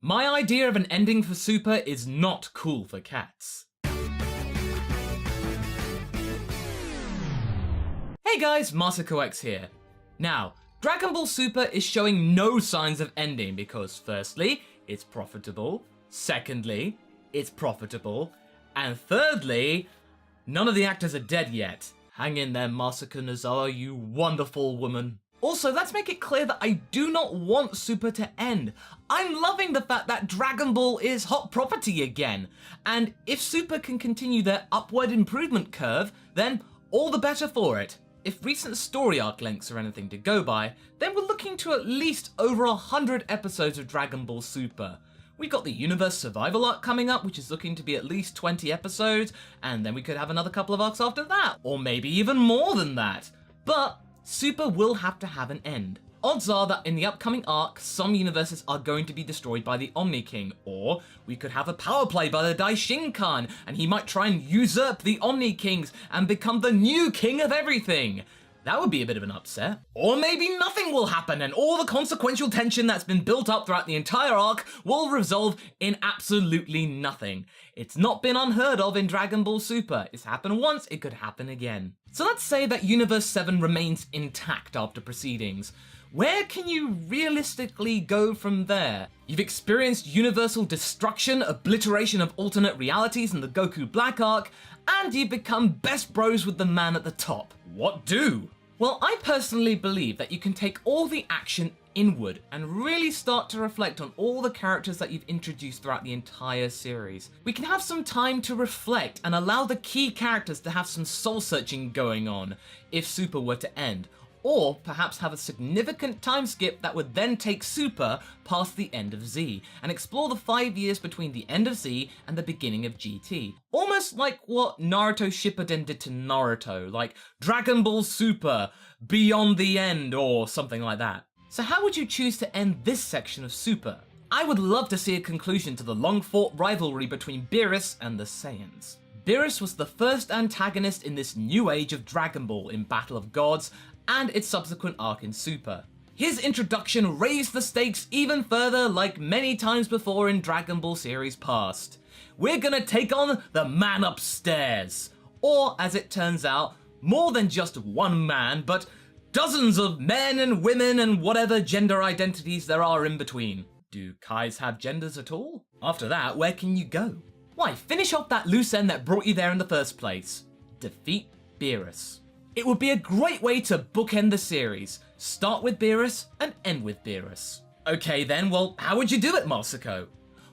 My idea of an ending for Super is not cool for cats. Hey guys, Masako X here. Now, Dragon Ball Super is showing no signs of ending because firstly, it's profitable, secondly, it's profitable, and thirdly, none of the actors are dead yet. Hang in there, Masako Nozawa, you wonderful woman. Also, let's make it clear that I do not want Super to end. I'm loving the fact that Dragon Ball is hot property again. And if Super can continue their upward improvement curve, then all the better for it. If recent story arc lengths are anything to go by, then we're looking to at least over 100 episodes of Dragon Ball Super. We got the Universe Survival arc coming up, which is looking to be at least 20 episodes, and then we could have another couple of arcs after that, or maybe even more than that. But Super will have to have an end. Odds are that in the upcoming arc, some universes are going to be destroyed by the Omni King, or we could have a power play by the Daishinkan, and he might try and usurp the Omni Kings and become the new king of everything. That would be a bit of an upset. Or maybe nothing will happen and all the consequential tension that's been built up throughout the entire arc will resolve in absolutely nothing. It's not been unheard of in Dragon Ball Super. It's happened once, it could happen again. So let's say that Universe 7 remains intact after proceedings. Where can you realistically go from there? You've experienced universal destruction, obliteration of alternate realities in the Goku Black arc, and you've become best bros with the man at the top. What do? Well, I personally believe that you can take all the action inward and really start to reflect on all the characters that you've introduced throughout the entire series. We can have some time to reflect and allow the key characters to have some soul searching going on if Super were to end. Or perhaps have a significant time skip that would then take Super past the end of Z, and explore the 5 years between the end of Z and the beginning of GT. Almost like what Naruto Shippuden did to Naruto, like Dragon Ball Super, Beyond the End, or something like that. So how would you choose to end this section of Super? I would love to see a conclusion to the long-fought rivalry between Beerus and the Saiyans. Beerus was the first antagonist in this new age of Dragon Ball in Battle of Gods, and its subsequent arc in Super. His introduction raised the stakes even further, like many times before in Dragon Ball series past. We're gonna take on the man upstairs. Or, as it turns out, more than just one man, but dozens of men and women and whatever gender identities there are in between. Do Kais have genders at all? After that, where can you go? Why, finish off that loose end that brought you there in the first place. Defeat Beerus. It would be a great way to bookend the series. Start with Beerus and end with Beerus. Okay then, well, how would you do it, Masako?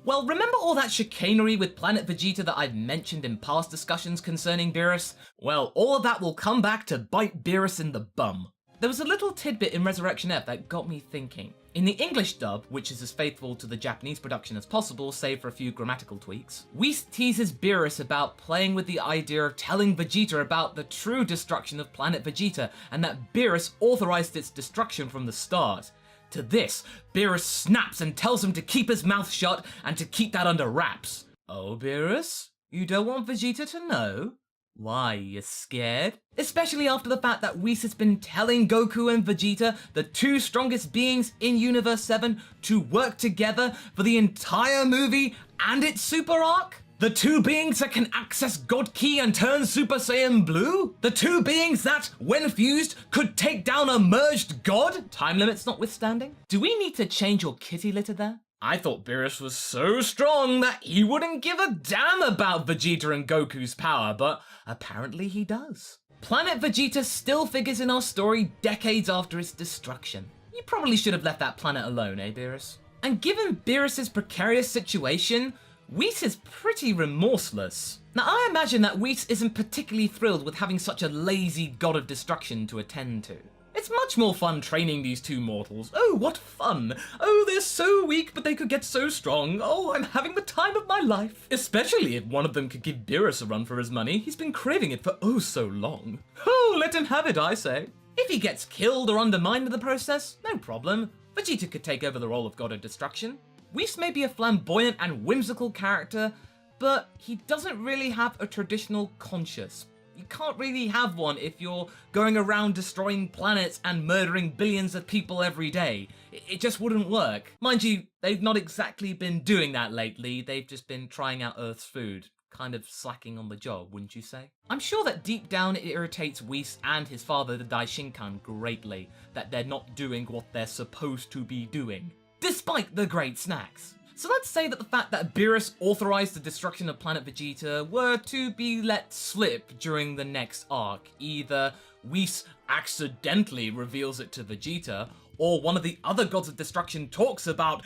Well, remember all that chicanery with Planet Vegeta that I've mentioned in past discussions concerning Beerus? Well, all of that will come back to bite Beerus in the bum. There was a little tidbit in Resurrection F that got me thinking. In the English dub, which is as faithful to the Japanese production as possible, save for a few grammatical tweaks, Whis teases Beerus about playing with the idea of telling Vegeta about the true destruction of Planet Vegeta, and that Beerus authorized its destruction from the start. To this, Beerus snaps and tells him to keep his mouth shut and to keep that under wraps. Oh, Beerus? You don't want Vegeta to know? Why, you scared? Especially after the fact that Whis has been telling Goku and Vegeta, the two strongest beings in Universe 7, to work together for the entire movie and its Super arc? The two beings that can access God Ki and turn Super Saiyan Blue? The two beings that, when fused, could take down a merged god? Time limits notwithstanding? Do we need to change your kitty litter there? I thought Beerus was so strong that he wouldn't give a damn about Vegeta and Goku's power, but apparently he does. Planet Vegeta still figures in our story decades after its destruction. You probably should have left that planet alone, eh, Beerus? And given Beerus's precarious situation, Whis is pretty remorseless. Now, I imagine that Whis isn't particularly thrilled with having such a lazy god of destruction to attend to. It's much more fun training these two mortals. Oh, what fun. Oh, they're so weak, but they could get so strong. Oh, I'm having the time of my life. Especially if one of them could give Beerus a run for his money. He's been craving it for oh so long. Oh, let him have it, I say. If he gets killed or undermined in the process, no problem. Vegeta could take over the role of God of Destruction. Whis may be a flamboyant and whimsical character, but he doesn't really have a traditional conscience. you can't really have one if you're going around destroying planets and murdering billions of people every day. It just wouldn't work. Mind you, they've not exactly been doing that lately, they've just been trying out Earth's food. Kind of slacking on the job, wouldn't you say? I'm sure that deep down it irritates Whis and his father, the Daishinkan, greatly that they're not doing what they're supposed to be doing, despite the great snacks. So let's say that the fact that Beerus authorized the destruction of Planet Vegeta were to be let slip during the next arc. Either Whis accidentally reveals it to Vegeta, or one of the other gods of destruction talks about,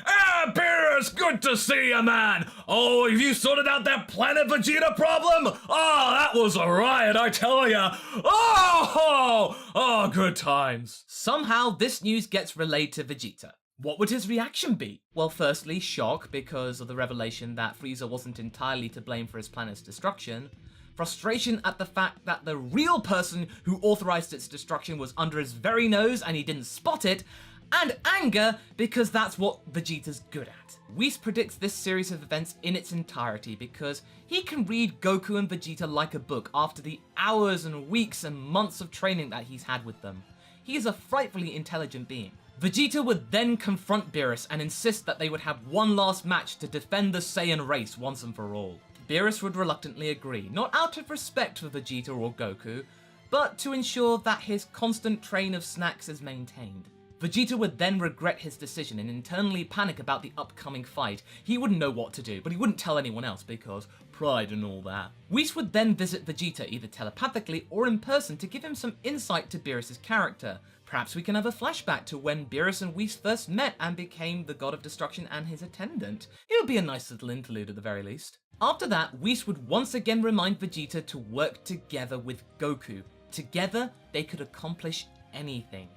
Beerus, good to see you, man! Oh, have you sorted out that Planet Vegeta problem? Oh, that was a riot, I tell ya! Oh, good times. Somehow, this news gets relayed to Vegeta. What would his reaction be? Well, firstly, shock because of the revelation that Frieza wasn't entirely to blame for his planet's destruction, frustration at the fact that the real person who authorized its destruction was under his very nose and he didn't spot it, and anger because that's what Vegeta's good at. Whis predicts this series of events in its entirety because he can read Goku and Vegeta like a book after the hours and weeks and months of training that he's had with them. He is a frightfully intelligent being. Vegeta would then confront Beerus and insist that they would have one last match to defend the Saiyan race once and for all. Beerus would reluctantly agree, not out of respect for Vegeta or Goku, but to ensure that his constant train of snacks is maintained. Vegeta would then regret his decision and internally panic about the upcoming fight. He wouldn't know what to do, but he wouldn't tell anyone else because pride and all that. Whis would then visit Vegeta either telepathically or in person to give him some insight to Beerus' character. Perhaps we can have a flashback to when Beerus and Whis first met and became the God of Destruction and his attendant. It would be a nice little interlude at the very least. After that, Whis would once again remind Vegeta to work together with Goku. Together, they could accomplish anything.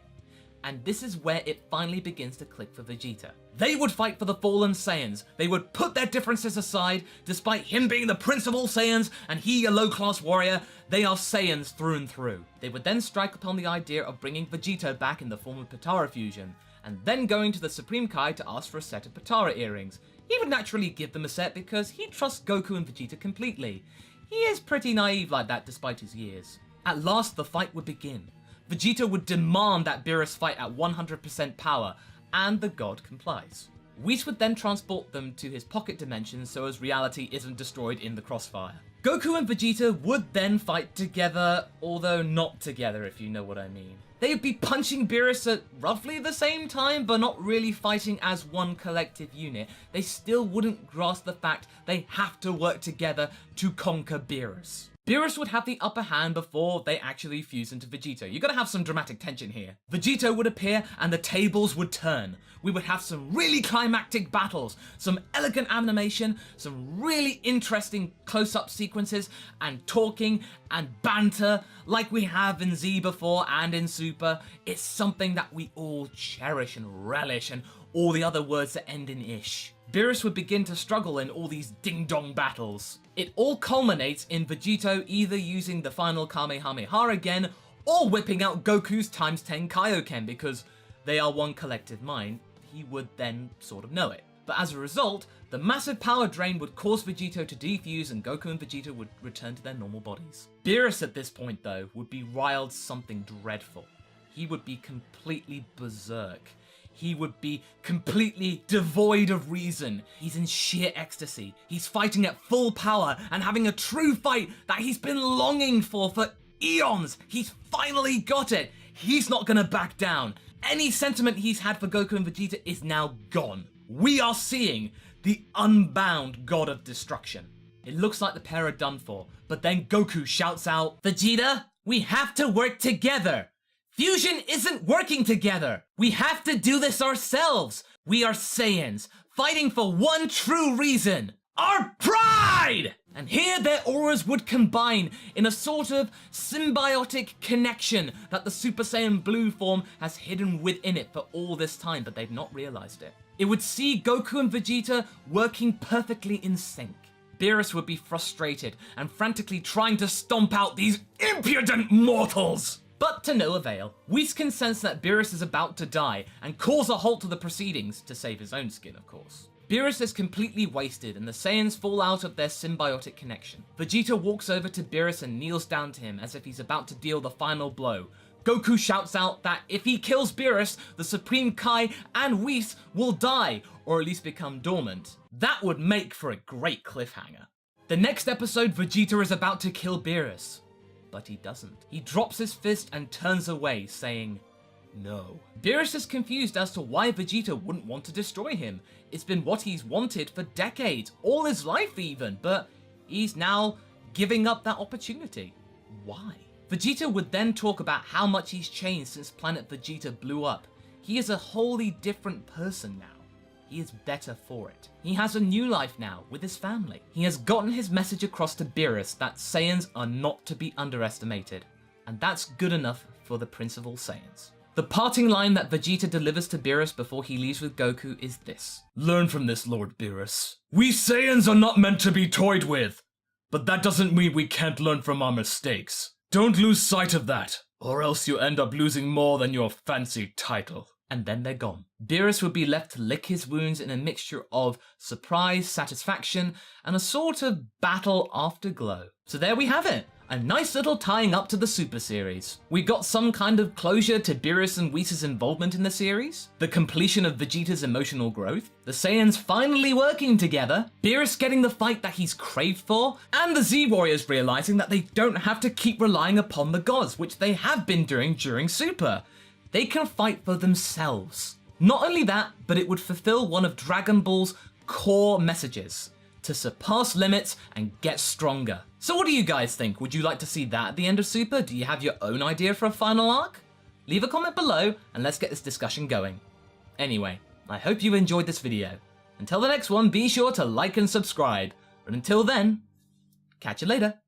And this is where it finally begins to click for Vegeta. They would fight for the fallen Saiyans. They would put their differences aside. Despite him being the prince of all Saiyans and he a low-class warrior, they are Saiyans through and through. They would then strike upon the idea of bringing Vegeta back in the form of Potara fusion, and then going to the Supreme Kai to ask for a set of Potara earrings. He would naturally give them a set because he trusts Goku and Vegeta completely. He is pretty naive like that despite his years. At last, the fight would begin. Vegeta would demand that Beerus fight at 100% power, and the god complies. Whis would then transport them to his pocket dimension so as reality isn't destroyed in the crossfire. Goku and Vegeta would then fight together, although not together if you know what I mean. They would be punching Beerus at roughly the same time, but not really fighting as one collective unit. They still wouldn't grasp the fact they have to work together to conquer Beerus. Beerus would have the upper hand before they actually fuse into Vegeta. You gotta have some dramatic tension here. Vegeta would appear and the tables would turn. We would have some really climactic battles, some elegant animation, some really interesting close-up sequences, and talking and banter like we have in Z before and in Super. It's something that we all cherish and relish, and all the other words that end in ish. Beerus would begin to struggle in all these ding-dong battles. It all culminates in Vegeta either using the final Kamehameha again, or whipping out Goku's ×10 Kaioken because they are one collective mind. He would then sort of know it. But as a result, the massive power drain would cause Vegeta to defuse and Goku and Vegeta would return to their normal bodies. Beerus at this point though would be riled something dreadful. He would be completely berserk. He would be completely devoid of reason. He's in sheer ecstasy. He's fighting at full power and having a true fight that he's been longing for eons. He's finally got it. He's not gonna back down. Any sentiment he's had for Goku and Vegeta is now gone. We are seeing the unbound god of destruction. It looks like the pair are done for, but then Goku shouts out, "Vegeta, we have to work together. Fusion isn't working together. We have to do this ourselves. We are Saiyans, fighting for one true reason, our pride!" And here their auras would combine in a sort of symbiotic connection that the Super Saiyan Blue form has hidden within it for all this time, but they've not realized it. It would see Goku and Vegeta working perfectly in sync. Beerus would be frustrated and frantically trying to stomp out these impudent mortals. But to no avail. Whis can sense that Beerus is about to die and calls a halt to the proceedings, to save his own skin of course. Beerus is completely wasted and the Saiyans fall out of their symbiotic connection. Vegeta walks over to Beerus and kneels down to him as if he's about to deal the final blow. Goku shouts out that if he kills Beerus, the Supreme Kai and Whis will die, or at least become dormant. That would make for a great cliffhanger. The next episode, Vegeta is about to kill Beerus, but he doesn't. He drops his fist and turns away, saying, "No." Beerus is confused as to why Vegeta wouldn't want to destroy him. It's been what he's wanted for decades, all his life even, but he's now giving up that opportunity. Why? Vegeta would then talk about how much he's changed since Planet Vegeta blew up. He is a wholly different person now. He is better for it. He has a new life now with his family. He has gotten his message across to Beerus that Saiyans are not to be underestimated, and that's good enough for the Prince of All Saiyans. The parting line that Vegeta delivers to Beerus before he leaves with Goku is this: "Learn from this, Lord Beerus. We Saiyans are not meant to be toyed with, but that doesn't mean we can't learn from our mistakes. Don't lose sight of that, or else you end up losing more than your fancy title." And then they're gone. Beerus would be left to lick his wounds in a mixture of surprise, satisfaction, and a sort of battle afterglow. So there we have it. A nice little tying up to the Super series. We got some kind of closure to Beerus and Whis' involvement in the series, the completion of Vegeta's emotional growth, the Saiyans finally working together, Beerus getting the fight that he's craved for, and the Z-Warriors realizing that they don't have to keep relying upon the gods, which they have been doing during Super. They can fight for themselves. Not only that, but it would fulfill one of Dragon Ball's core messages: to surpass limits and get stronger. So what do you guys think? Would you like to see that at the end of Super? Do you have your own idea for a final arc? Leave a comment below and let's get this discussion going. Anyway, I hope you enjoyed this video. Until the next one, be sure to like and subscribe. But until then, catch you later.